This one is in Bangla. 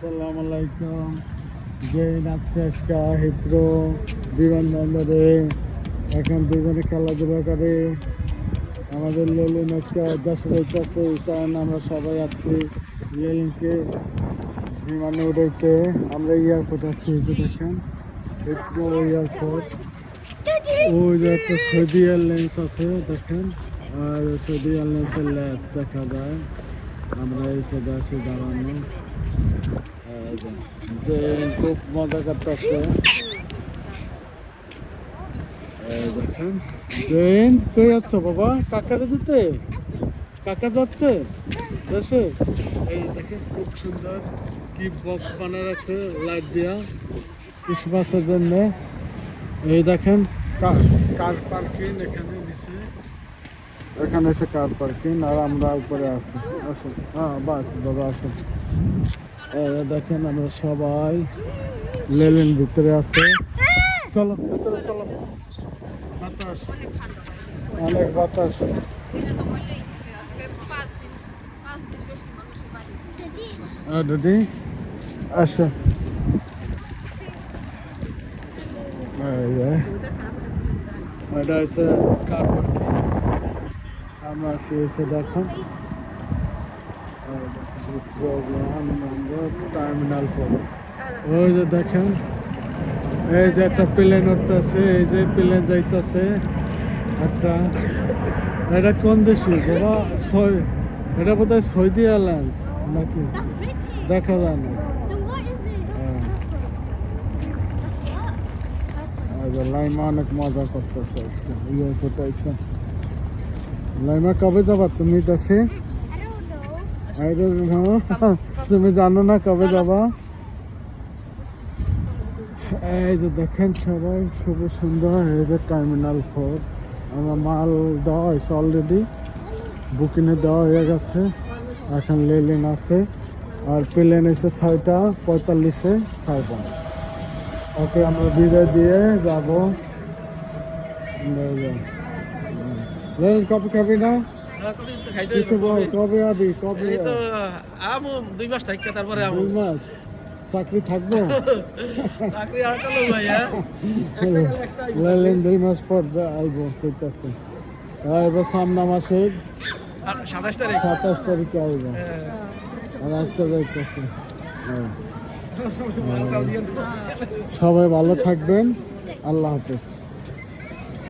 আসসালামু আলাইকুম। যে নাচছে আজকে হিত্রো বিমানবন্দরে, এখন দুজনে খেলাধুলা করে। আমাদের লেলিন আজকে দেশে যাইতেছে, কারণ আমরা সবাই আছি লেলিনকে বিমানে উঠাইতে। আমরা এয়ারপোর্ট আছি, এই যে দেখেন হিত্রো এয়ারপোর্ট। ওই যে একটা সৌদি এয়ারলাইন্স আছে দেখেন, আর সৌদি এয়ারলাইন্সের লেস দেখা যায়। আমরা এই সাইডে আছি দাঁড়ানো, যে খুব মজা করতেছে। দেখেন জেন কই যাচ্ছ বাবা? কাকারে দিতে? কাকা যাচ্ছে দেশে। এই দেখেন খুব সুন্দর কি বক্স বানা রাখছে লাইট দিয়া ক্রিসমাসের জন্য। এই দেখেন কার পার্কিং এখানে নিচে, এখানে এসে কার পার্কিং, আর আমরা উপরে আছি। আসুন, হ্যাঁ বাস বাবা আসুন। দেখেন আমরা সবাই লেলিন ভিতরে আছে। চলো ভিতরে চলো, বাতাস অনেক বাতাস। দিদি আসো, এটা হচ্ছে কার পার্কিং। আমরা আছি এসে দেখুন টার্মিনাল 4। ওই যে দেখেন এই যে একটা প্লেন উঠতেছে, এই যে প্লেন যাইতেছে একটা। এটা কোন দেশি বাবা? এটা বোধ হয় সৌদি এয়ারলাইন্স নাকি, দেখা যায় না। লাইমা অনেক মজা করতেছে আজকে এয়ারপোর্টে এসে। লাইমা কবে যাবা তুমি দেশে? তুমি জানো না কবে যাবা? এই যে দেখেন সবাই খুবই সুন্দর। এই যে টার্মিনাল 4, আমার মাল দেওয়া হয়েছে অলরেডি, বুকিংয়ে দেওয়া হয়ে গেছে। এখন লেলিন আছে, আর প্লেন এসে 6:45-এ ছাড়বো। ওকে আমরা বিদায় দিয়ে যাবো। লেলিন কবে খাবি না? কিছু বল, কবে আবি? কবে? 2 মাস থাকি, তারপরে 2 মাস চাকরি থাকবো। লেলিন 2 মাস পর যা আইবো কইতাছে। এবার সামনে মাসের 27 তারিখে আইবো, আর আজকে যাইতেছে। সবাই ভালো থাকবেন, আল্লাহ হাফেজ।